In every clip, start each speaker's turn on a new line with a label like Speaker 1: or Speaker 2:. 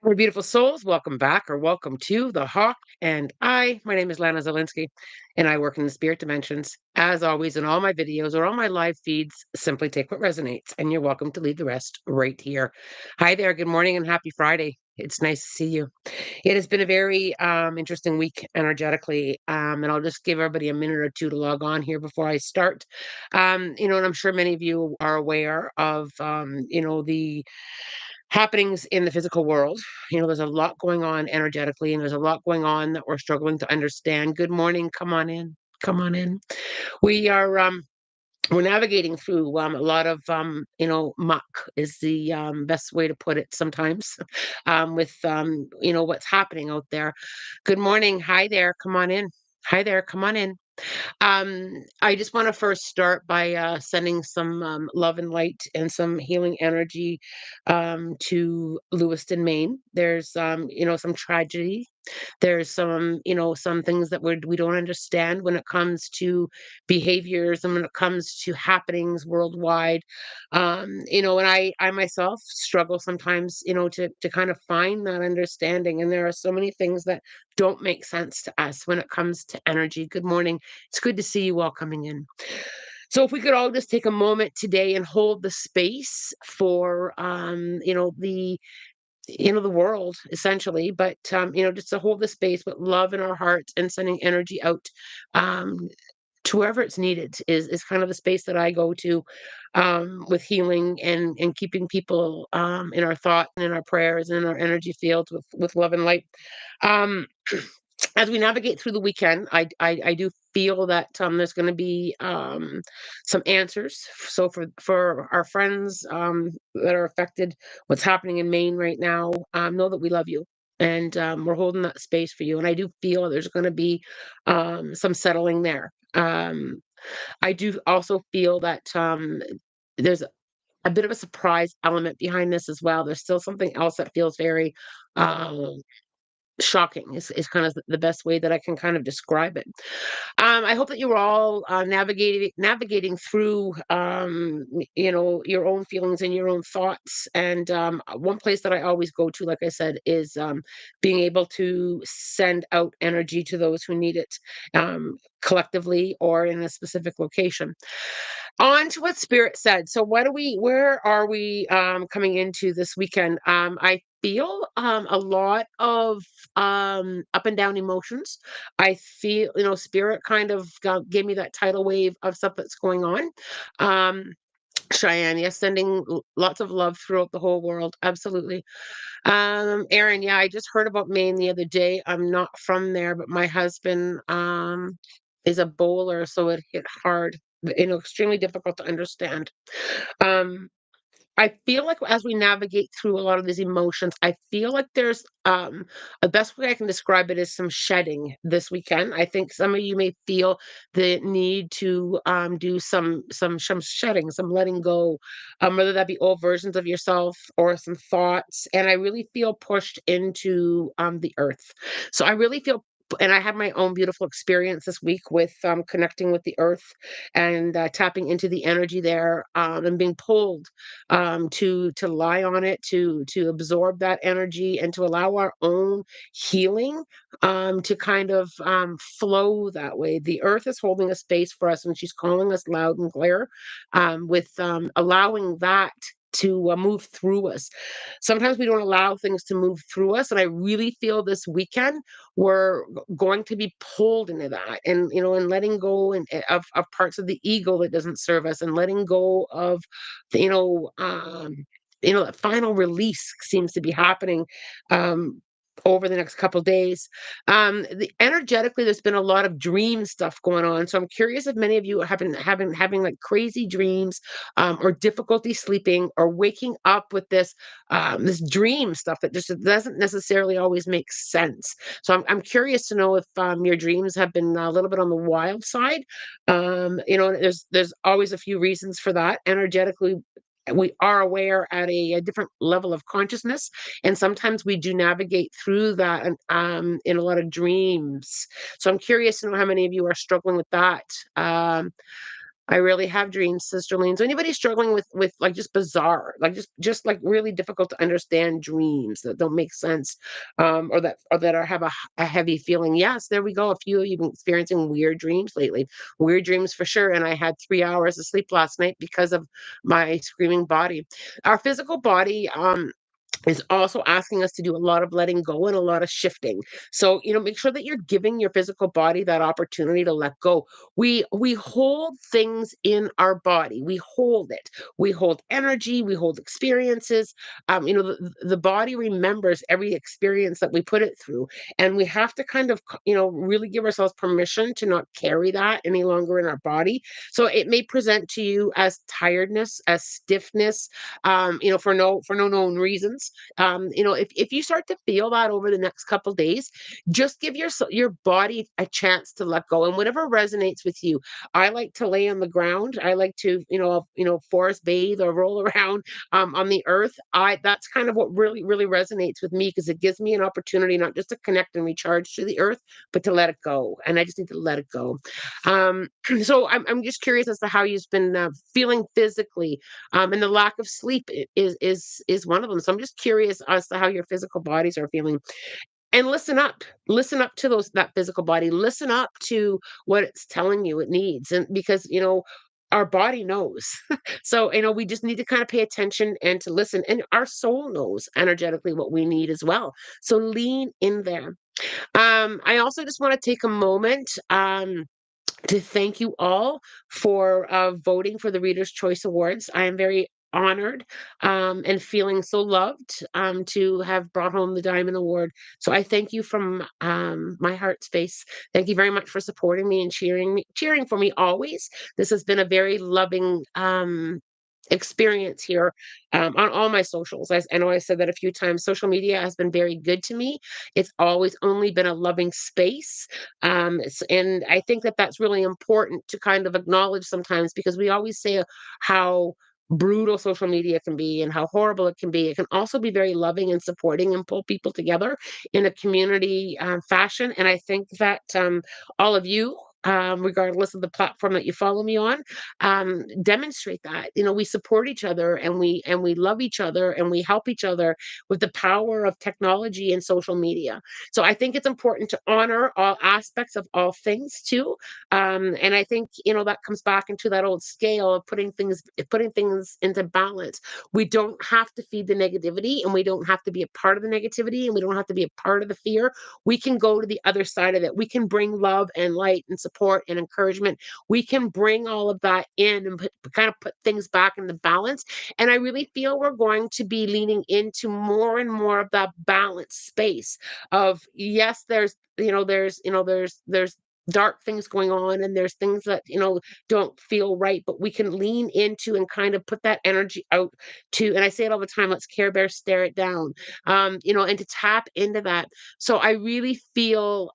Speaker 1: Hey, beautiful souls, welcome back or welcome to The Hawk and My name is Lana Zelinsky, and I work in the spirit dimensions. As always, in all my videos or all my live feeds, simply take what resonates, and you're welcome to leave the rest right here. Hi there, good morning, and happy Friday. It's nice to see you. It has been a very interesting week energetically, and I'll just give everybody a minute or two to log on here before I start. And I'm sure many of you are aware of, the happenings in the physical world. There's a lot going on energetically, and there's a lot going on that we're struggling to understand. Good morning. Come on in. Come on in. We are we're navigating through a lot of muck is the best way to put it sometimes with what's happening out there. Good morning. Hi there. Come on in. Hi there. Come on in. I just want to first start by sending some love and light and some healing energy to Lewiston, Maine. There's some tragedy. There's some things that we don't understand when it comes to behaviors and when it comes to happenings worldwide. And I myself struggle sometimes, to kind of find that understanding. And there are so many things that don't make sense to us when it comes to energy. Good morning. It's good to see you all coming in. So if we could all just take a moment today and hold the space for the world essentially, but just to hold the space with love in our hearts and sending energy out um to wherever it's needed is kind of the space that I go to with healing and keeping people in our thought and in our prayers and in our energy fields with love and light. Um, as we navigate through the weekend, I do feel that there's going to be some answers. So for our friends that are affected, what's happening in Maine right now, know that we love you. And we're holding that space for you. And I do feel there's going to be some settling there. I do also feel that there's a bit of a surprise element behind this as well. There's still something else that feels very um, shocking is kind of the best way that I can kind of describe it. I hope that you're all navigating through your own feelings and your own thoughts. And one place that I always go to, like I said, is being able to send out energy to those who need it, collectively or in a specific location. On to what Spirit said. So where are we coming into this weekend? I feel a lot of up and down emotions. I feel, Spirit kind of gave me that tidal wave of stuff that's going on. Um, Cheyenne, yes, sending lots of love throughout the whole world. Absolutely. Aaron, yeah, I just heard about Maine the other day. I'm not from there, but my husband is a bowler, so it hit hard. Extremely difficult to understand. Um, I feel like as we navigate through a lot of these emotions, I feel like there's the best way I can describe it is some shedding this weekend. I think some of you may feel the need to do some shedding, some letting go, whether that be old versions of yourself or some thoughts. And I really feel pushed into the earth. So I really feel and I had my own beautiful experience this week with connecting with the earth and tapping into the energy there and being pulled to lie on it, to absorb that energy, and to allow our own healing to kind of flow that way. The earth is holding a space for us, and she's calling us loud and clear with allowing that to move through us. Sometimes we don't allow things to move through us, and I really feel this weekend we're going to be pulled into that, and letting go of parts of the ego that doesn't serve us, and letting go of you know, um, that final release seems to be happening um, over the next couple days. Energetically, there's been a lot of dream stuff going on. So I'm curious if many of you have been having like crazy dreams, or difficulty sleeping, or waking up with this dream stuff that just doesn't necessarily always make sense. So I'm curious to know if your dreams have been a little bit on the wild side. There's always a few reasons for that. Energetically, we are aware at a different level of consciousness, and sometimes we do navigate through that in a lot of dreams. So I'm curious to know how many of you are struggling with that. I really have dreams, Sister Lane. So anybody struggling with like just bizarre, like just like really difficult to understand dreams that don't make sense, or that are have a heavy feeling. Yes, there we go. A few of you been experiencing weird dreams lately. Weird dreams for sure. And I had 3 hours of sleep last night because of my screaming body. Our physical body, is also asking us to do a lot of letting go and a lot of shifting. So, make sure that you're giving your physical body that opportunity to let go. We hold things in our body. We hold it. We hold energy, we hold experiences. The body remembers every experience that we put it through. And we have to kind of, really give ourselves permission to not carry that any longer in our body. So it may present to you as tiredness, as stiffness, for no known reasons. If you start to feel that over the next couple days, just give your body a chance to let go, and whatever resonates with you. I like to lay on the ground. I like to, forest bathe or roll around on the earth. I That's kind of what really really resonates with me, because it gives me an opportunity not just to connect and recharge to the earth, but to let it go. And I just need to let it go. um so I'm just curious as to how you've been feeling physically, and the lack of sleep is one of them. So I'm just curious as to how your physical bodies are feeling. And listen up to those that physical body. Listen up to what it's telling you it needs, and because our body knows. So we just need to kind of pay attention and to listen. And our soul knows energetically what we need as well. So lean in there. I also just want to take a moment. To thank you all for voting for the Reader's Choice Awards. I am very honored and feeling so loved to have brought home the Diamond Award. So I thank you from my heart space. Thank you very much for supporting me and cheering for me always. This has been a very loving experience here on all my socials. I know I said that a few times. Social media has been very good to me. It's always only been a loving space. And I think that that's really important to kind of acknowledge sometimes, because we always say how brutal social media can be and how horrible it can be. It can also be very loving and supporting and pull people together in a community fashion. And I think that all of you, regardless of the platform that you follow me on, demonstrate that. We support each other, and we love each other, and we help each other with the power of technology and social media. So I think it's important to honor all aspects of all things too. And I think that comes back into that old scale of putting things into balance. We don't have to feed the negativity, and we don't have to be a part of the negativity, and we don't have to be a part of the fear. We can go to the other side of it. We can bring love and light and support and encouragement. We can bring all of that in and kind of put things back into balance. And I really feel we're going to be leaning into more and more of that balanced space of, yes, there's dark things going on, and there's things that don't feel right, but we can lean into and kind of put that energy out to, and I say it all the time, let's Care Bear stare it down, and to tap into that. So I really feel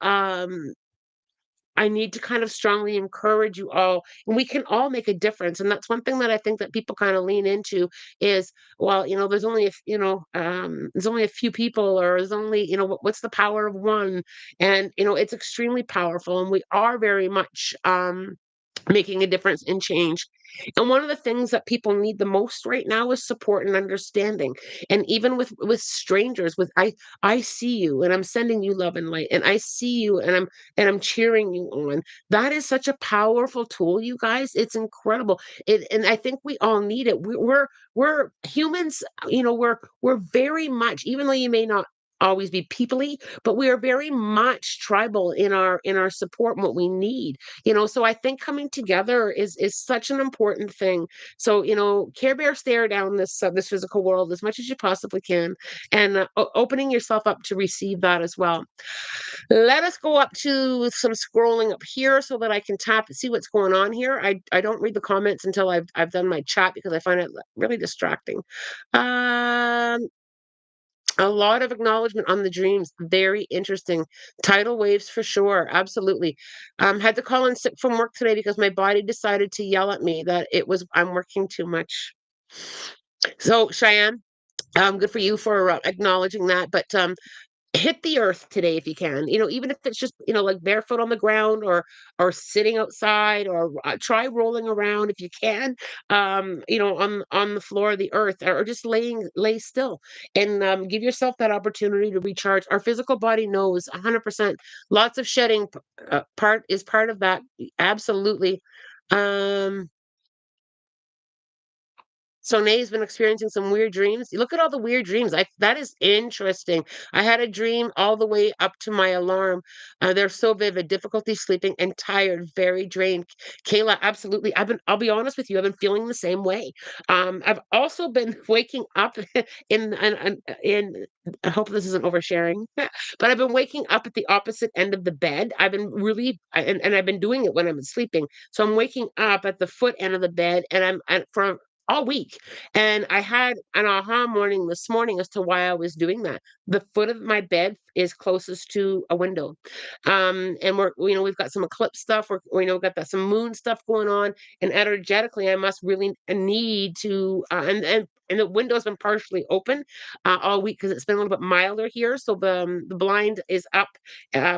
Speaker 1: I need to kind of strongly encourage you all, and we can all make a difference. And that's one thing that I think that people kind of lean into is, well, there's only a few people, or there's only, what's the power of one? And it's extremely powerful, and we are very much making a difference and change. And one of the things that people need the most right now is support and understanding. And even with strangers, with I see you, and I'm sending you love and light, and I see you, and I'm cheering you on. That is such a powerful tool, you guys. It's incredible. And I think we all need it. We're humans, we're very much, even though you may not always be peoply, but we are very much tribal in our support and what we need. So I think coming together is such an important thing. So Care Bear stare down this physical world as much as you possibly can, and opening yourself up to receive that as well. Let us go up to some scrolling up here so that I can tap and see what's going on here. I don't read the comments until I've done my chat, because I find it really distracting. um a lot of acknowledgement on the dreams. Very interesting. Tidal waves for sure. Absolutely. Had to call in sick from work today because my body decided to yell at me that I'm working too much. So Cheyenne, good for you for acknowledging that. But hit the earth today if you can, even if it's just, like barefoot on the ground, or sitting outside, or try rolling around if you can, on the floor of the earth, or just lay still, and give yourself that opportunity to recharge. Our physical body knows 100%. Lots of shedding part of that. Absolutely. um so Nay's been experiencing some weird dreams. You look at all the weird dreams. That is interesting. I had a dream all the way up to my alarm. They're so vivid. Difficulty sleeping and tired, very drained. Kayla, absolutely. I'll be honest with you. I've been feeling the same way. I've also been waking up in I hope this isn't oversharing, but I've been waking up at the opposite end of the bed. I've been and I've been doing it when I'm sleeping. So I'm waking up at the foot end of the bed, and for all week. And I had an aha morning this morning as to why I was doing that. The foot of my bed is closest to a window. And we've got some eclipse stuff. We've got some moon stuff going on. And energetically, I must really need to, and the window's been partially open all week because it's been a little bit milder here. So the blind is up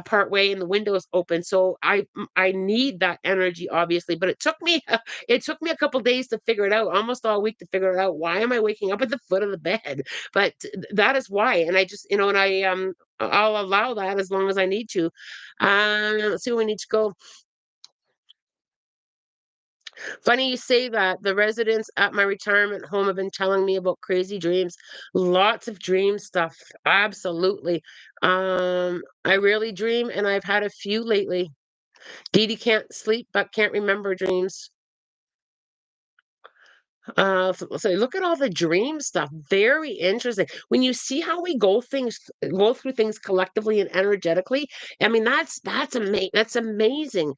Speaker 1: part way and the window is open. So I need that energy, obviously. But it took me a couple days to figure it out, almost all week to figure it out. Why am I waking up at the foot of the bed? But that is why. And I just, and I'll allow that as long as I need to. Let's see where we need to go. Funny you say that. The residents at my retirement home have been telling me about crazy dreams. Lots of dream stuff. Absolutely. I rarely dream, and I've had a few lately. Dee Dee can't sleep but can't remember dreams. So look at all the dream stuff. Very interesting. When you see how we go through things collectively and energetically, I mean that's amazing.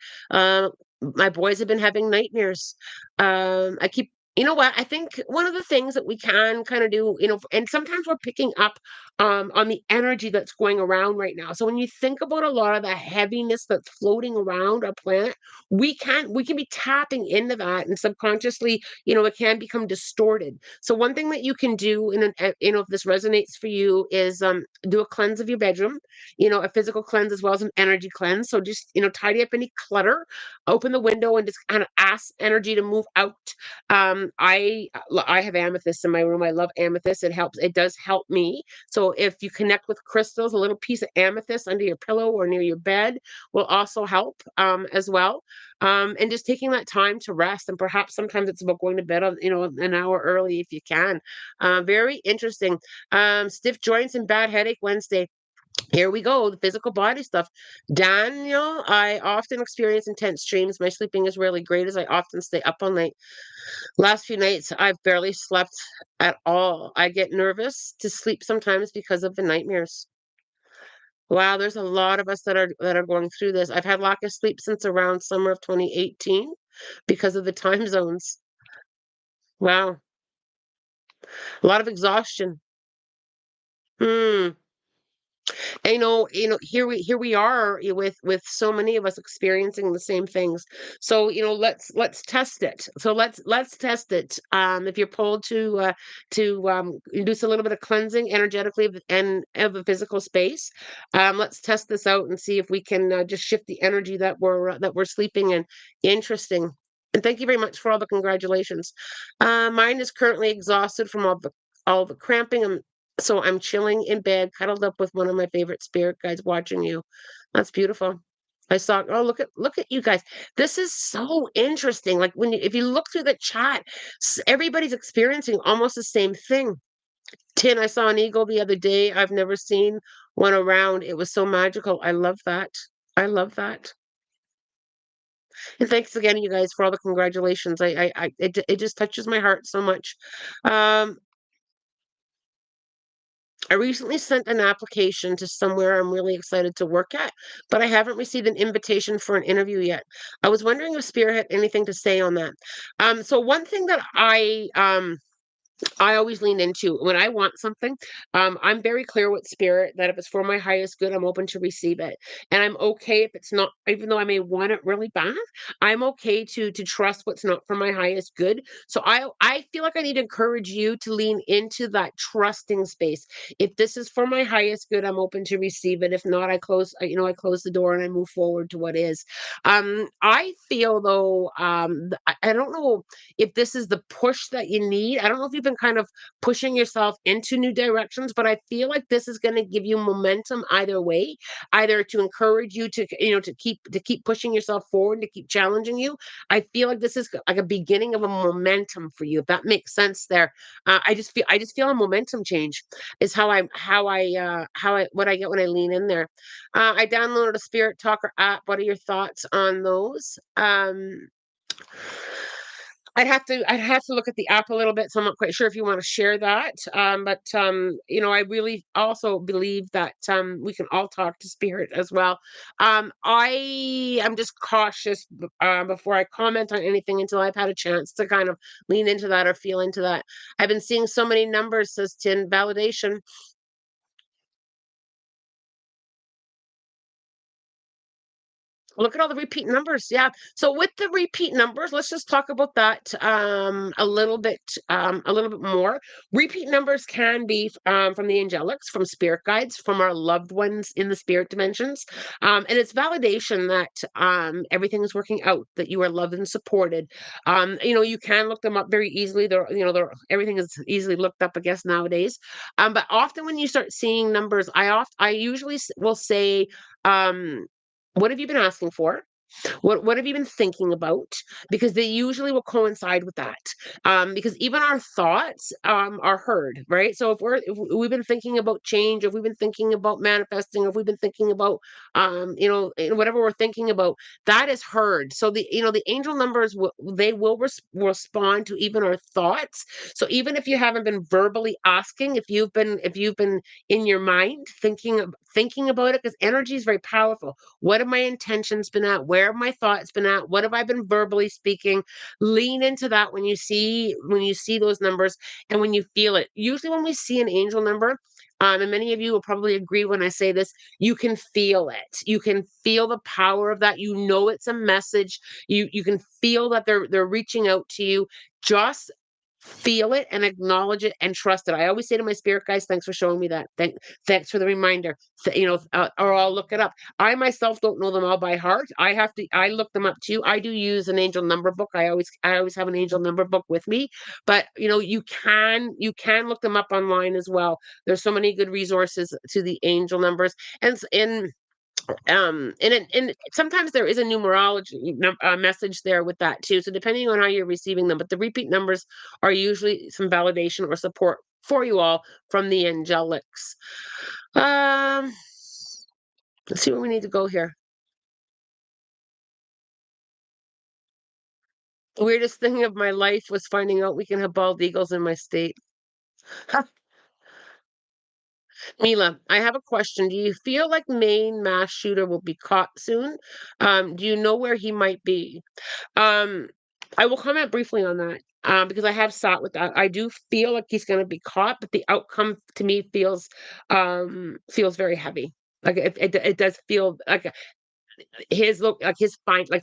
Speaker 1: My boys have been having nightmares. I keep. You know what? I think one of the things that we can kind of do, and sometimes we're picking up on the energy that's going around right now. So when you think about a lot of the heaviness that's floating around our planet, we can be tapping into that, and subconsciously, it can become distorted. So one thing that you can do, if this resonates for you, is do a cleanse of your bedroom, a physical cleanse as well as an energy cleanse. So just, tidy up any clutter, open the window, and just kind of ask energy to move out. I have amethyst in my room. I love amethyst. It does help me. So if you connect with crystals, a little piece of amethyst under your pillow or near your bed will also help, as well. And just taking that time to rest, and perhaps sometimes it's about going to bed on, an hour early if you can. Very interesting. Stiff joints and bad headache Wednesday. Here we go, the physical body stuff. Daniel, I often experience intense dreams. My sleeping is really great as I often stay up all night. Last few nights, I've barely slept at all. I get nervous to sleep sometimes because of the nightmares. Wow, there's a lot of us that are going through this. I've had lack of sleep since around summer of 2018 because of the time zones. Wow, a lot of exhaustion. Hmm. And, here we are, with so many of us experiencing the same things. So, let's test it. So let's test it. If you're pulled to induce a little bit of cleansing energetically and of the physical space, let's test this out and see if we can just shift the energy that we're sleeping in. Interesting. And thank you very much for all the congratulations. Mine is currently exhausted from all the cramping. So I'm chilling in bed, cuddled up with one of my favorite spirit guides watching you. That's beautiful. I saw, oh, look at you guys. This is so interesting. Like if you look through the chat, everybody's experiencing almost the same thing. Tin, I saw an eagle the other day. I've never seen one around. It was so magical. I love that. I love that. And thanks again, you guys, for all the congratulations. It just touches my heart so much. Um, I recently sent an application to somewhere I'm really excited to work at, but I haven't received an invitation for an interview yet. I was wondering if Spirit had anything to say on that. So one thing that I I always lean into when I want something, I'm very clear with spirit that if it's for my highest good, I'm open to receive it. And I'm okay if it's not, even though I may want it really bad, I'm okay to trust what's not for my highest good. So I feel like I need to encourage you to lean into that trusting space. If this is for my highest good, I'm open to receive it. If not, I close the door and I move forward to what is. I feel though, I don't know if this is the push that you need. I don't know if you've been kind of pushing yourself into new directions, but I feel like this is going to give you momentum either way, either to encourage you to to keep pushing yourself forward, to keep challenging you. I feel like this is like a beginning of a momentum for you, if that makes sense there. I just feel a momentum change is how I what I get when I lean in there. I downloaded a Spirit Talker app. What are your thoughts on those? I'd have to look at the app a little bit, so I'm not quite sure if you wanna share that, I really also believe that, we can all talk to spirit as well. I am just cautious before I comment on anything until I've had a chance to kind of lean into that or feel into that. I've been seeing so many numbers, says Tin, validation. Look at all the repeat numbers, yeah. So with the repeat numbers, let's just talk about that a little bit more. Repeat numbers can be from the angelics, from spirit guides, from our loved ones in the spirit dimensions, and it's validation that everything is working out, that you are loved and supported. You can look them up very easily. Everything is easily looked up, I guess nowadays. But often when you start seeing numbers, I usually will say. Um, what have you been asking for? What have you been thinking about? Because they usually will coincide with that. Because even our thoughts are heard, right? So if we've been thinking about change, if we've been thinking about manifesting, if we've been thinking about whatever we're thinking about, that is heard. So the angel numbers will respond to even our thoughts. So even if you haven't been verbally asking, if you've been in your mind thinking about it, because energy is very powerful. What have my intentions been at? Where have my thoughts been at? What have I been verbally speaking? Lean into that when you see those numbers and when you feel it. Usually when we see an angel number, and many of you will probably agree when I say this, you can feel it. You can feel the power of that. You know it's a message. You can feel that they're reaching out to you. Just feel it and acknowledge it and trust it. I always say to my spirit guys, thanks for showing me that. Thanks for the reminder. Or I'll look it up. I myself don't know them all by heart. I look them up too. I do use an angel number book. I always have an angel number book with me. But you can look them up online as well. There's so many good resources to the angel numbers. And sometimes there is a message there with that too. So depending on how you're receiving them, but the repeat numbers are usually some validation or support for you all from the angelics. Um, let's see where we need to go here. The weirdest thing of my life was finding out we can have bald eagles in my state. Mila, I have a question. Do you feel like Maine mass shooter will be caught soon? Do you know where he might be? Um, I will comment briefly on that, because I have sat with that. I do feel like he's gonna be caught, but the outcome to me feels very heavy. Like it does feel like his look like his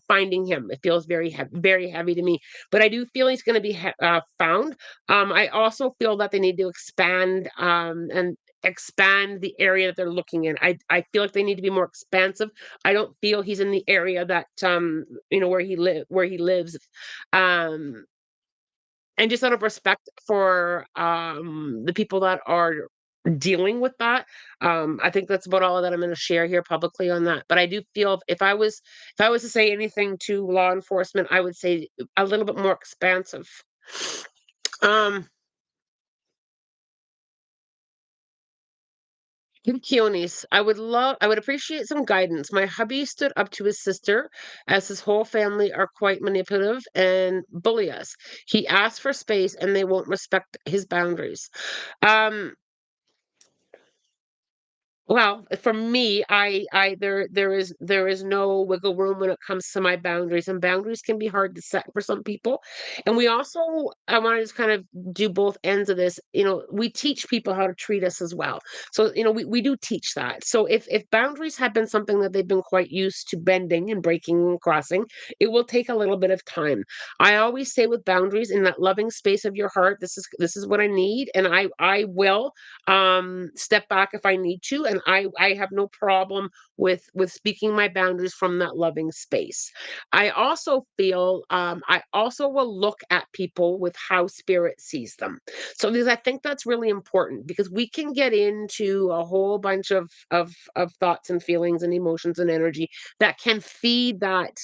Speaker 1: finding him. It feels very heavy to me. But I do feel he's gonna be found. I also feel that they need to expand the area that they're looking in. I feel like they need to be more expansive. I don't feel he's in the area that where he lives. Um and just out of respect for the people that are dealing with that, I think that's about all that I'm going to share here publicly on that. But I do feel if I was to say anything to law enforcement, I would say a little bit more expansive. um Keonis, I would appreciate some guidance. My hubby stood up to his sister as his whole family are quite manipulative and bully us. He asked for space and they won't respect his boundaries. Um, Well, for me, there is no wiggle room when it comes to my boundaries, and boundaries can be hard to set for some people. And we also, I want to just kind of do both ends of this. We teach people how to treat us as well. So, we do teach that. So if boundaries have been something that they've been quite used to bending and breaking and crossing, it will take a little bit of time. I always say with boundaries in that loving space of your heart, this is what I need, and I will step back if I need to, and I have no problem with speaking my boundaries from that loving space. I also feel I also will look at people with how spirit sees them. So because I think that's really important, because we can get into a whole bunch of thoughts and feelings and emotions and energy that can feed that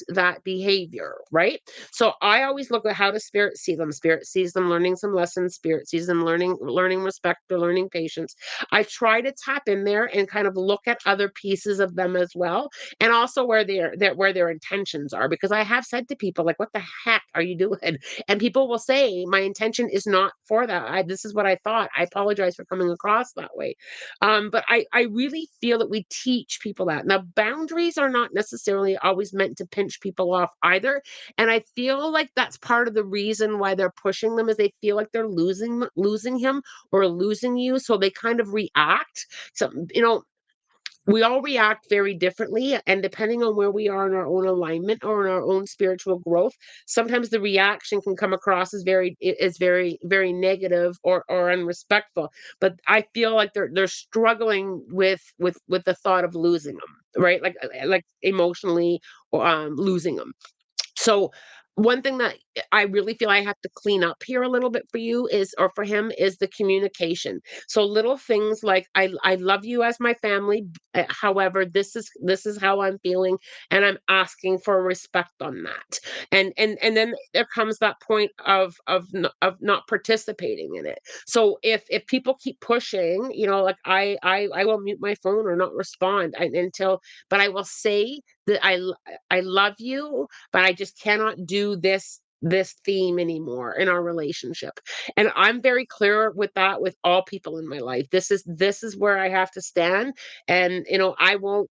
Speaker 1: behavior, right? So I always look at how does spirit see them. Spirit sees them learning some lessons. Spirit sees them learning respect or learning patience. I try to tap in there and kind of look at other pieces of them as well, and also where their intentions are. Because I have said to people like, "What the heck are you doing?" And people will say, "My intention is not for that. This is what I thought. I apologize for coming across that way." But I really feel that we teach people that. Now, boundaries are not necessarily always meant to pinch people off either, and I feel like that's part of the reason why they're pushing them, is they feel like they're losing him or losing you, so they kind of react. So, we all react very differently, and depending on where we are in our own alignment or in our own spiritual growth, sometimes the reaction can come across as very very negative or unrespectful. But I feel like they're struggling with the thought of losing them, right? Like emotionally, or losing them. So one thing that I really feel I have to clean up here a little bit for you is, or for him, is the communication. So little things like, I love you as my family. However, this is how I'm feeling, and I'm asking for respect on that. And then there comes that point of not participating in it. So if people keep pushing, like I will mute my phone or not respond until, but I will say that I love you, but I just cannot do this theme anymore in our relationship. And I'm very clear with that with all people in my life. This is where I have to stand. And I won't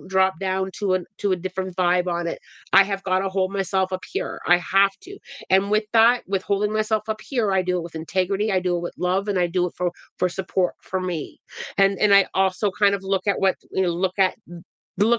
Speaker 1: drop down to a different vibe on it. I have got to hold myself up here. I have to. And with that, with holding myself up here, I do it with integrity, I do it with love, and I do it for support for me. And I also kind of look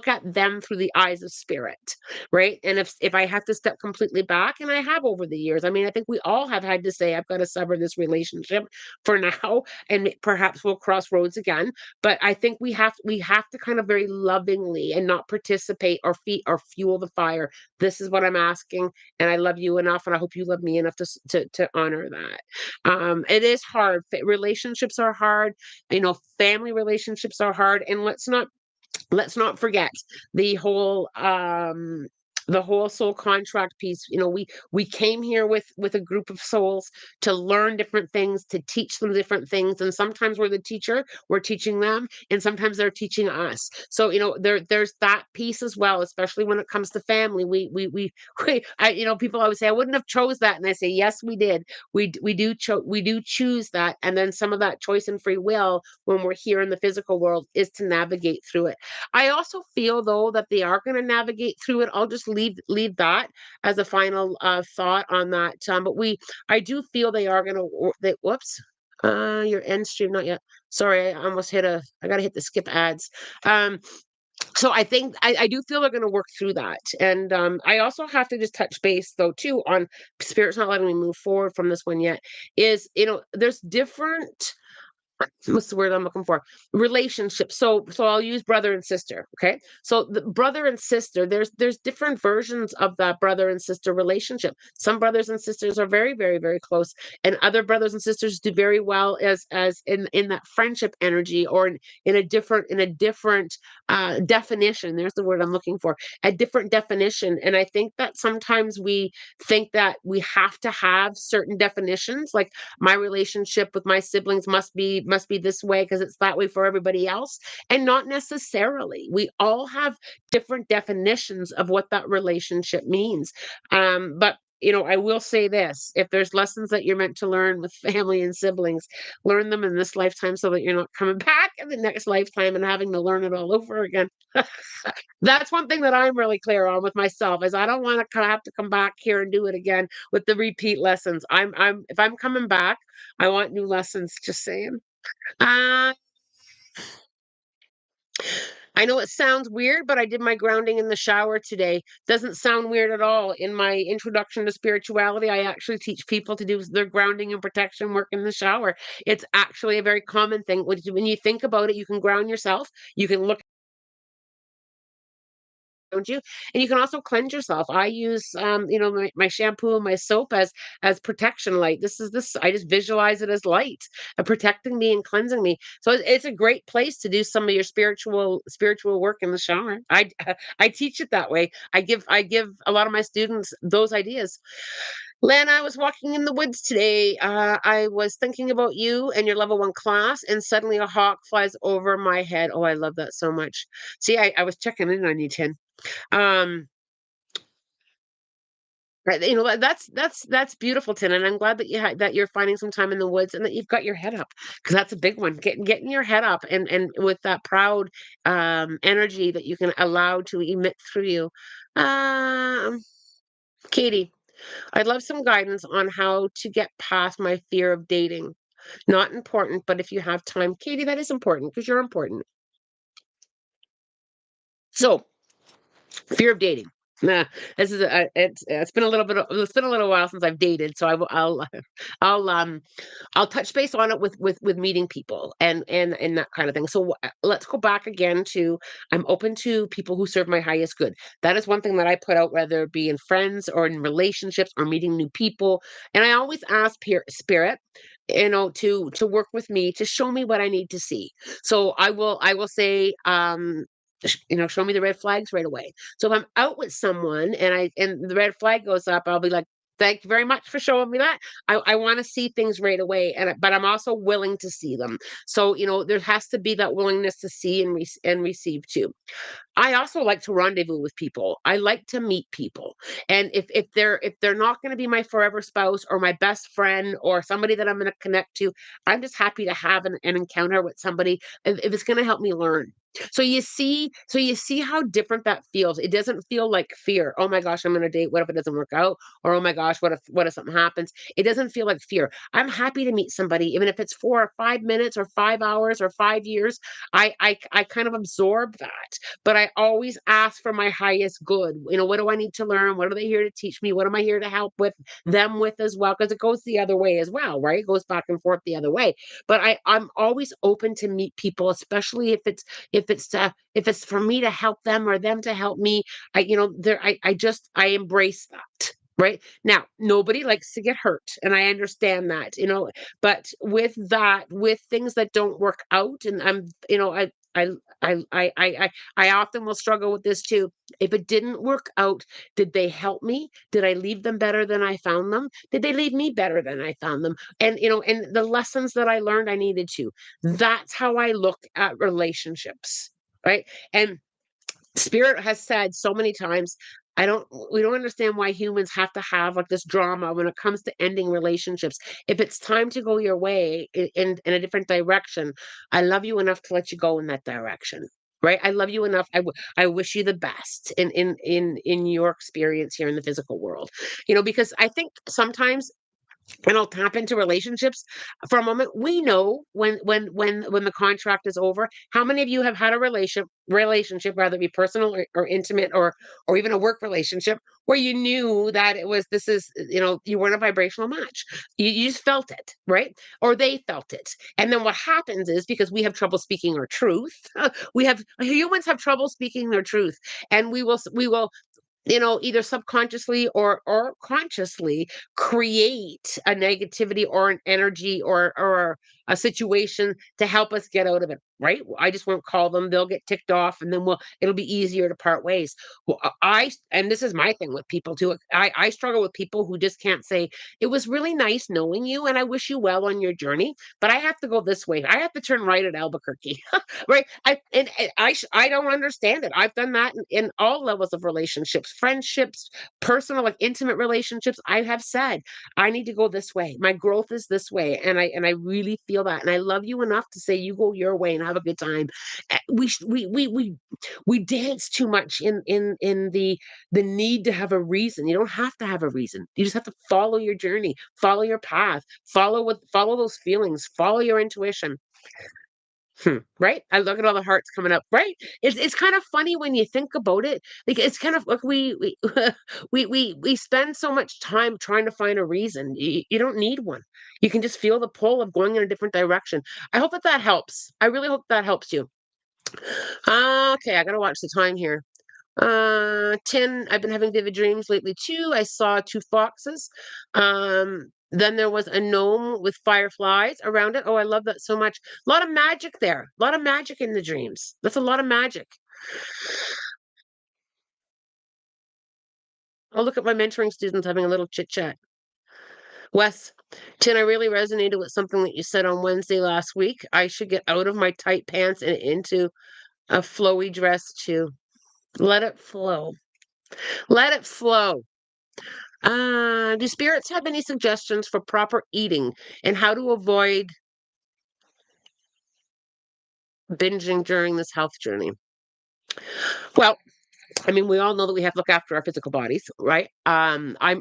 Speaker 1: at them through the eyes of spirit, right? And if I have to step completely back, and I have over the years, I mean, I think we all have had to say, I've got to sever this relationship for now, and perhaps we'll cross roads again. But I think we have to kind of very lovingly, and not participate or feed or fuel the fire. This is what I'm asking, and I love you enough, and I hope you love me enough to honor that. It is hard. Relationships are hard. Family relationships are hard, and let's not forget the whole soul contract piece. We came here with a group of souls to learn different things, to teach them different things, and sometimes we're the teacher, we're teaching them, and sometimes they're teaching us. So there's that piece as well, especially when it comes to family. People always say, I wouldn't have chose that, and I say, yes, we did. We do choose that, and then some of that choice and free will, when we're here in the physical world, is to navigate through it. I also feel though that they are going to navigate through it. I'll just leave that as a final thought on that. But I do feel they are going to. Whoops. Your end stream, not yet. Sorry, I almost hit a. I gotta hit the skip ads. Um, so I think I do feel they're going to work through that. And I also have to just touch base though too on spirit's not letting me move forward from this one yet. Is there's different, what's the word I'm looking for? Relationships. So I'll use brother and sister. Okay. So the brother and sister, there's different versions of that brother and sister relationship. Some brothers and sisters are very, very, very close, and other brothers and sisters do very well as in that friendship energy, or in a different definition. There's the word I'm looking for. A different definition. And I think that sometimes we think that we have to have certain definitions, like my relationship with my siblings must be this way because it's that way for everybody else, and not necessarily. We all have different definitions of what that relationship means. But I will say this, if there's lessons that you're meant to learn with family and siblings, learn them in this lifetime so that you're not coming back in the next lifetime and having to learn it all over again. That's one thing that I'm really clear on with myself is I don't want to have to come back here and do it again with the repeat lessons. I'm if I'm coming back, I want new lessons, just saying. Uh, I know it sounds weird, but I did my grounding in the shower today. Doesn't sound weird at all. In my introduction to spirituality, I actually teach people to do their grounding and protection work in the shower. It's actually a very common thing. When you think about it, you can ground yourself. You can look around you, and you can also cleanse yourself. I use my shampoo and my soap as protection light. This I just visualize it as light, protecting me and cleansing me. So it's a great place to do some of your spiritual work in the shower. I teach it that way. I give a lot of my students those ideas. Len, I was walking in the woods today. I was thinking about you and your level one class, and suddenly a hawk flies over my head. Oh, I love that so much. See, I was checking in on you, Tin. Um, right, that's beautiful, Tin, and I'm glad that that you're finding some time in the woods and that you've got your head up because that's a big one. Getting your head up and with that proud energy that you can allow to emit through you. Um, Katie, I'd love some guidance on how to get past my fear of dating. Not important, but if you have time, Katie, that is important because you're important. So, fear of dating. Nah, this is it's been a little bit. It's been a little while since I've dated, so I'll I'll touch base on it with meeting people and that kind of thing. So let's go back again to I'm open to people who serve my highest good. That is one thing that I put out, whether it be in friends or in relationships or meeting new people. And I always ask spirit, to work with me to show me what I need to see. So I will say show me the red flags right away. So if I'm out with someone and the red flag goes up, I'll be like, thank you very much for showing me that. I want to see things right away, but I'm also willing to see them. So there has to be that willingness to see and receive too. I also like to rendezvous with people. I like to meet people. And if they're not going to be my forever spouse or my best friend or somebody that I'm going to connect to, I'm just happy to have an encounter with somebody if it's going to help me learn. So you see how different that feels. It doesn't feel like fear. Oh my gosh, I'm going to date. What if it doesn't work out? Or oh my gosh, what if something happens? It doesn't feel like fear. I'm happy to meet somebody, even if it's 4 or 5 minutes or 5 hours or 5 years. I kind of absorb that, but I always ask for my highest good. What do I need to learn? What are they here to teach me? What am I here to help with them with as well? Because it goes the other way as well, right? It goes back and forth the other way. But I'm always open to meet people, especially if it's for me to help them or them to help me. I embrace that. Right now, nobody likes to get hurt, and I understand that. But with things that don't work out, and I I often will struggle with this too. If it didn't work out, did they help me? Did I leave them better than I found them? Did they leave me better than I found them? And the lessons that I learned I needed to. That's how I look at relationships, right? And Spirit has said so many times, we don't understand why humans have to have like this drama when it comes to ending relationships. If it's time to go your way in a different direction, I love you enough to let you go in that direction. Right? I love you enough. I wish you the best in your experience here in the physical world. Because I think sometimes and I'll tap into relationships for a moment. We know when the contract is over. How many of you have had a relationship, whether it be personal or intimate or even a work relationship, where you knew that you weren't a vibrational match. You just felt it, right? Or they felt it. And then what happens is because we have trouble speaking our truth, humans have trouble speaking their truth, and we will either subconsciously or consciously create a negativity or an energy or a situation to help us get out of it, right? I just won't call them. They'll get ticked off, and then it'll be easier to part ways. Well, and this is my thing with people too. I struggle with people who just can't say, "It was really nice knowing you, and I wish you well on your journey, but I have to go this way. I have to turn right at Albuquerque." Right? I don't understand it. I've done that in all levels of relationships, friendships, personal, like intimate relationships. I have said, I need to go this way. My growth is this way, and I really feel that. And I love you enough to say you go your way and have a good time. We dance too much in the need to have a reason. You don't have to have a reason. You just have to follow your journey, follow your path, follow those feelings, follow your intuition. Right? I look at all the hearts coming up, right? It's kind of funny when you think about it. Like it's kind of like we we spend so much time trying to find a reason. You don't need one. You can just feel the pull of going in a different direction. I hope that that helps. I really hope that helps you. Okay, I gotta watch the time here. 10. I've been having vivid dreams lately too. I saw two foxes. Then there was a gnome with fireflies around it. Oh, I love that so much. A lot of magic there. A lot of magic in the dreams. That's a lot of magic. I'll look at my mentoring students having a little chit chat. Wes, Tin, I really resonated with something that you said on Wednesday last week. I should get out of my tight pants and into a flowy dress too. Let it flow. Let it flow. Do spirits have any suggestions for proper eating and how to avoid binging during this health journey? Well, I mean, we all know that we have to look after our physical bodies, right? I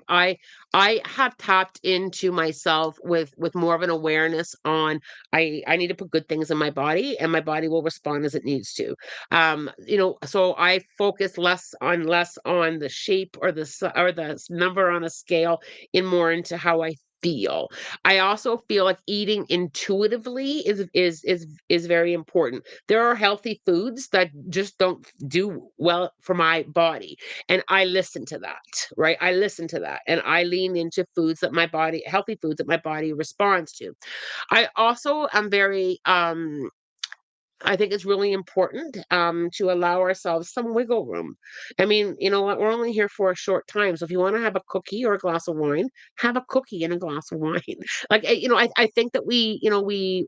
Speaker 1: have tapped into myself with more of an awareness on I need to put good things in my body and my body will respond as it needs to. So I focus less on the shape or or the number on a scale and more into how I feel. I also feel like eating intuitively is very important. There are healthy foods that just don't do well for my body. And I listen to that, right? I listen to that and I lean into healthy foods that my body responds to. I also am very I think it's really important to allow ourselves some wiggle room. I mean, you know what? We're only here for a short time. So if you want to have a cookie or a glass of wine, have a cookie and a glass of wine. I think that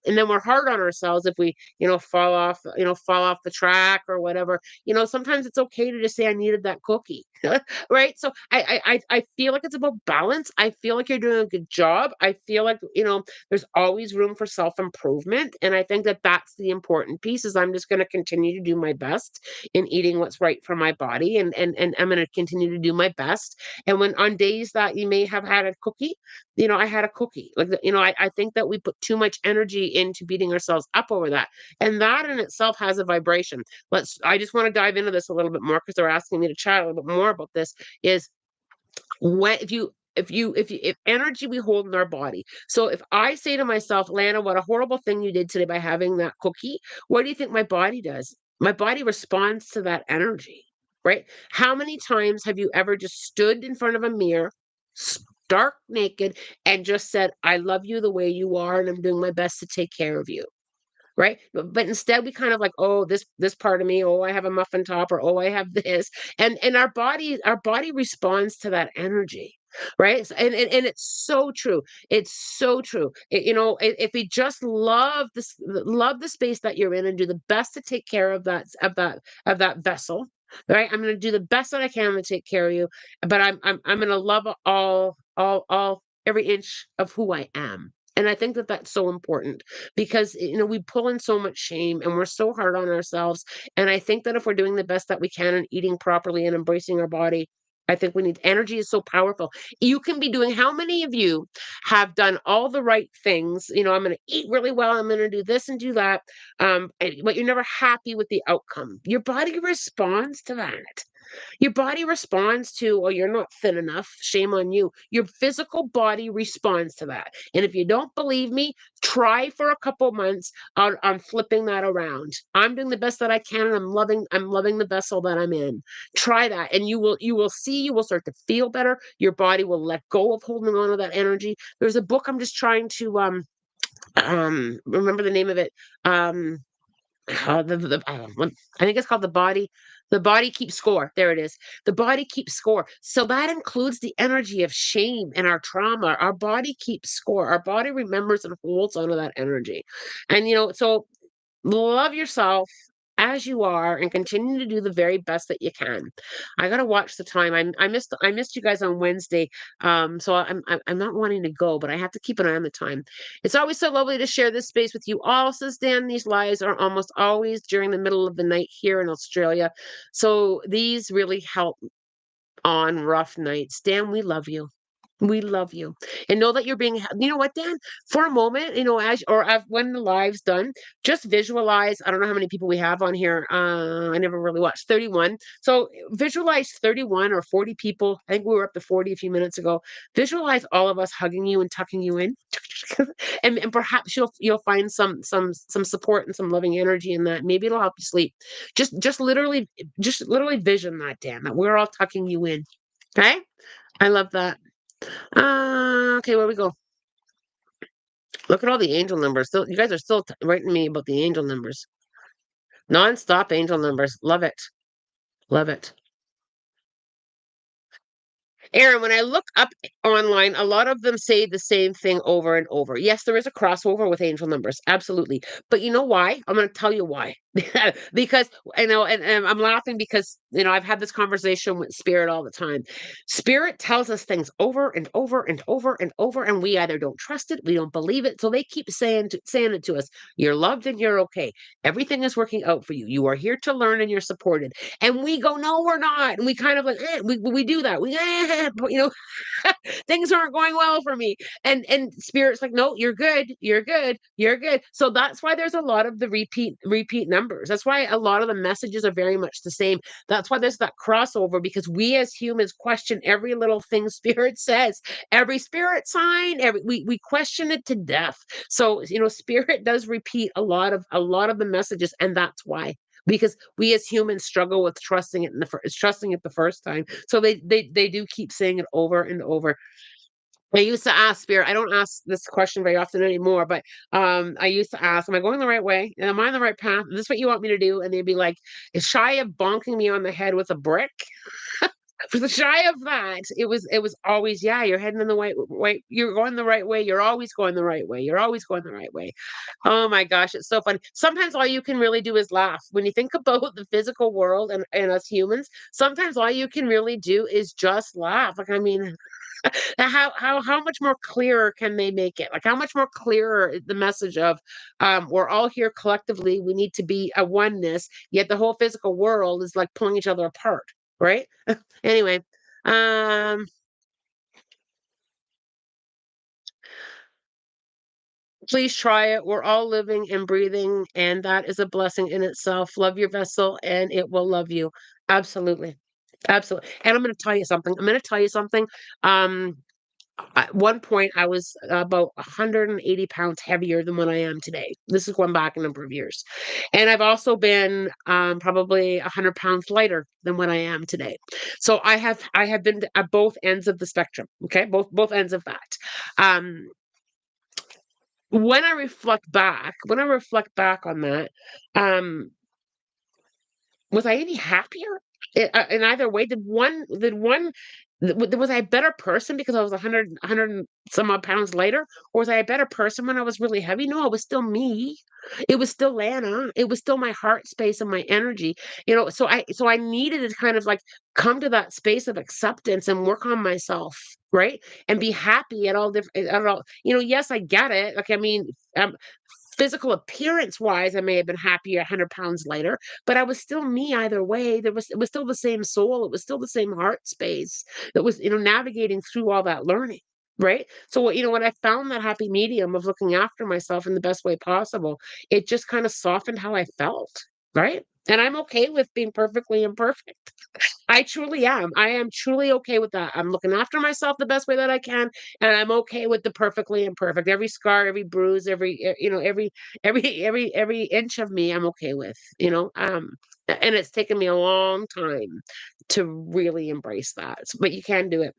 Speaker 1: and then we're hard on ourselves if we, fall off the track or whatever. Sometimes it's okay to just say, I needed that cookie. Right. So I feel like it's about balance. I feel like you're doing a good job. I feel like, there's always room for self-improvement, and I think that that's the important piece is I'm just gonna continue to do my best in eating what's right for my body, and I'm gonna continue to do my best, and when on days that you may have had a cookie, I had a cookie. I think that we put too much energy into beating ourselves up over that, and that in itself has a vibration. I just wanna dive into this a little bit more because 'cause they're asking me to chat a little bit more about this, is when if energy we hold in our body. So if I say to myself, Lana, what a horrible thing you did today by having that cookie, what do you think my body does? My body responds to that energy, right? How many times have you ever just stood in front of a mirror, stark naked, and just said, I love you the way you are, and I'm doing my best to take care of you? Right? But instead we kind of like, oh, this part of me, oh, I have a muffin top, or oh, I have this. And our body responds to that energy. Right. And it's so true. It's so true. If we just love the space that you're in and do the best to take care of that vessel. Right. I'm gonna do the best that I can to take care of you. But I'm gonna love all every inch of who I am. And I think that that's so important because we pull in so much shame and we're so hard on ourselves. And I think that if we're doing the best that we can and eating properly and embracing our body, I think we need energy is so powerful. You can be doing how many of you have done all the right things? I'm going to eat really well. I'm going to do this and do that. But you're never happy with the outcome. Your body responds to that. Your body responds to, oh, you're not thin enough. Shame on you. Your physical body responds to that. And if you don't believe me, try for a couple months on flipping that around. I'm doing the best that I can, and I'm loving the vessel that I'm in. Try that, and you will see. You will start to feel better. Your body will let go of holding on to that energy. There's a book I'm just trying to Remember the name of it. Um, I think it's called the body keeps score. There it is. The body keeps score. So that includes the energy of shame and our trauma. Our body keeps score. Our body remembers and holds onto that energy. And so love yourself as you are and continue to do the very best that you can. I gotta watch the time. I missed you guys on Wednesday. So I'm not wanting to go, but I have to keep an eye on the time. It's always so lovely to share this space with you all, says Dan. These lives are almost always during the middle of the night here in Australia. So these really help on rough nights. Dan, we love you. We love you. And know that you're being, you know what, Dan? For a moment, when the live's done, just visualize. I don't know how many people we have on here. I never really watched 31. So visualize 31 or 40 people. I think we were up to 40 a few minutes ago. Visualize all of us hugging you and tucking you in. And perhaps you'll find some support and some loving energy in that. Maybe it'll help you sleep. Just literally vision that, Dan, that we're all tucking you in. Okay? I love that. Okay, where we go? Look at all the angel numbers. Still, you guys are still writing me about the angel numbers. Non-stop angel numbers. Love it. Love it. Aaron, when I look up online, a lot of them say the same thing over and over. Yes, there is a crossover with angel numbers, absolutely. But you know why? I'm going to tell you why. Because and I'm laughing because I've had this conversation with Spirit all the time. Spirit tells us things over and over and over and over, and we either don't trust it, we don't believe it. So they keep saying it to us. You're loved and you're okay. Everything is working out for you. You are here to learn and you're supported. And we go, no, we're not. And we kind of like, we do that. But, things aren't going well for me. And Spirit's like, no, you're good. You're good. You're good. So that's why there's a lot of the repeat numbers. That's why a lot of the messages are very much the same. That's why there's that crossover, because we as humans question every little thing Spirit says, every spirit sign, we question it to death. So, Spirit does repeat a lot of the messages, and that's why, because we as humans struggle with trusting it the first time. So they do keep saying it over and over. I used to ask Spirit. I don't ask this question very often anymore, but I used to ask, "Am I going the right way? Am I on the right path? Is this what you want me to do?" And they'd be like, "Is shy of bonking me on the head with a brick?" For the shy of that, it was always, yeah, you're heading in the right way. You're going the right way. You're always going the right way. You're always going the right way. Oh my gosh, it's so fun. Sometimes all you can really do is laugh. When you think about the physical world and us humans, sometimes all you can really do is just laugh. Like, I mean, how much more clearer can they make it? Like, how much more clearer is the message of we're all here collectively. We need to be a oneness, yet the whole physical world is like pulling each other apart, right? Anyway, um, please try it. We're all living and breathing, and that is a blessing in itself. Love your vessel, and it will love you. Absolutely. Absolutely. And I'm going to tell you something. I'm going to tell you something. Um, at one point, I was about 180 pounds heavier than what I am today. This is going back a number of years. And I've also been probably 100 pounds lighter than what I am today. So I have been at both ends of the spectrum. Okay, both ends of that. Um, when I reflect back on that, um, was I any happier in either way? Was I a better person because I was 100 and some odd pounds lighter, or was I a better person when I was really heavy? No, I was still me. It was still Lana. It was still my heart space and my energy. So I needed to kind of like come to that space of acceptance and work on myself, right? And be happy at all different at all. Yes, I get it. Like, I mean, um, physical appearance wise, I may have been happier 100 pounds lighter, but I was still me either way. It was still the same soul. It was still the same heart space that was, navigating through all that learning. Right. So, when I found that happy medium of looking after myself in the best way possible, it just kind of softened how I felt. Right. And I'm okay with being perfectly imperfect. I truly am. I am truly okay with that. I'm looking after myself the best way that I can, and I'm okay with the perfectly imperfect. Every scar, every bruise, every inch of me, I'm okay with. And it's taken me a long time to really embrace that. But you can do it.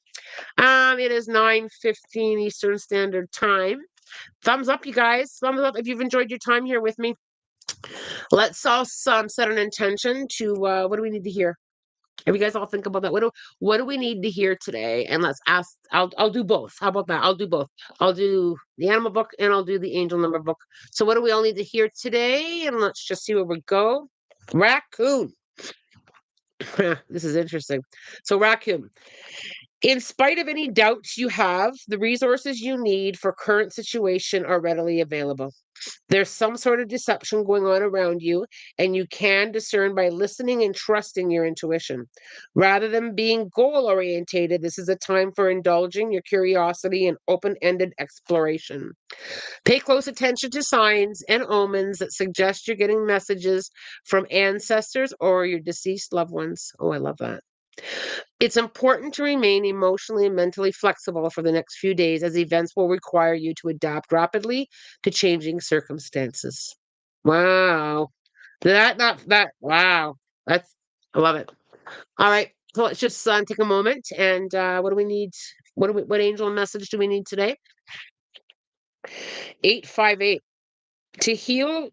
Speaker 1: It is 9:15 Eastern Standard Time. Thumbs up, you guys. Thumbs up if you've enjoyed your time here with me. Let's all set an intention to what do we need to hear? If you guys all think about that, what do we need to hear today? And let's ask. I'll do both. How about that? I'll do both. I'll do the animal book and I'll do the angel number book. So what do we all need to hear today? And let's just see where we go. Raccoon. This is interesting. So raccoon. In spite of any doubts you have, the resources you need for current situation are readily available. There's some sort of deception going on around you, and you can discern by listening and trusting your intuition. Rather than being goal orientated, this is a time for indulging your curiosity and open ended exploration. Pay close attention to signs and omens that suggest you're getting messages from ancestors or your deceased loved ones. Oh, I love that. It's important to remain emotionally and mentally flexible for the next few days as events will require you to adapt rapidly to changing circumstances. Wow. Wow. That's, I love it. All right. So let's just take a moment and what do we need? What angel message do we need today? 858. To heal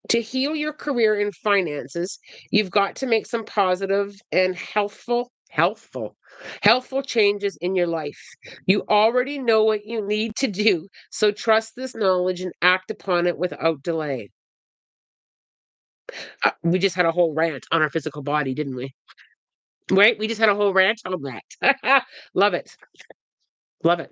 Speaker 1: to heal your career and finances, you've got to make some positive and healthful changes in your life. You already know what you need to do, so trust this knowledge and act upon it without delay. We just had a whole rant on our physical body, didn't we? Right? We just had a whole rant on that. Love it. Love it.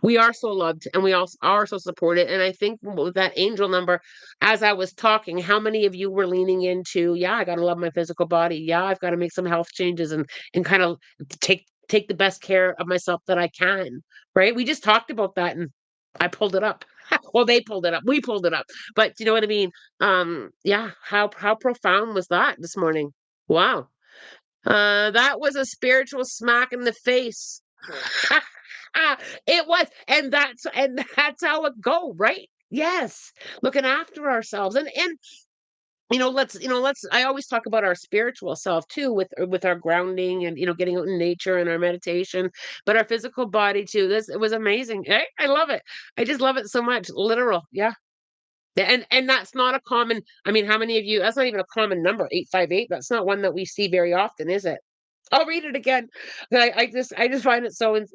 Speaker 1: We are so loved and we also are so supported. And I think with that angel number, as I was talking, how many of you were leaning into, yeah, I gotta love my physical body. Yeah, I've got to make some health changes and kind of take the best care of myself that I can. Right. We just talked about that and I pulled it up. Well, they pulled it up. We pulled it up. But you know what I mean? Yeah, how profound was that this morning? Wow. That was a spiritual smack in the face. It was, and that's how it go, right? Yes, looking after ourselves, and let's. I always talk about our spiritual self too, with our grounding and getting out in nature and our meditation, but our physical body too. This it was amazing. I love it. I just love it so much. Literal, yeah. Yeah, and that's not a common. I mean, how many of you? That's not even a common number. 858. That's not one that we see very often, is it? I'll read it again. I just find it so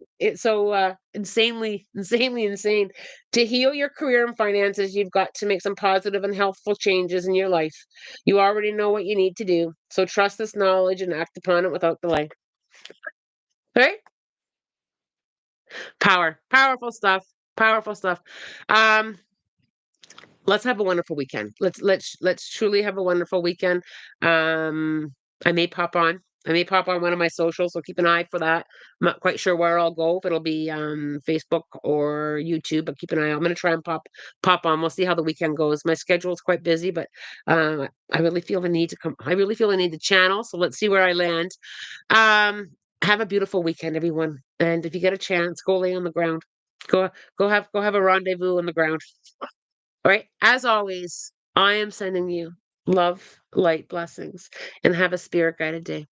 Speaker 1: insanely insane. To heal your career and finances, you've got to make some positive and healthful changes in your life. You already know what you need to do, so trust this knowledge and act upon it without delay. Right? Powerful stuff. Powerful stuff. Um, let's have a wonderful weekend. Let's truly have a wonderful weekend. Um, I may pop on. I may pop on one of my socials, so keep an eye for that. I'm not quite sure where I'll go, if it'll be Facebook or YouTube, but keep an eye out. I'm gonna try and pop on. We'll see how the weekend goes. My schedule is quite busy, but I really feel the need to come. I really feel I need the channel, so let's see where I land. Um, have a beautiful weekend, everyone. And if you get a chance, go lay on the ground. Go go have a rendezvous on the ground. All right. As always, I am sending you love, light, blessings, and have a spirit guided day.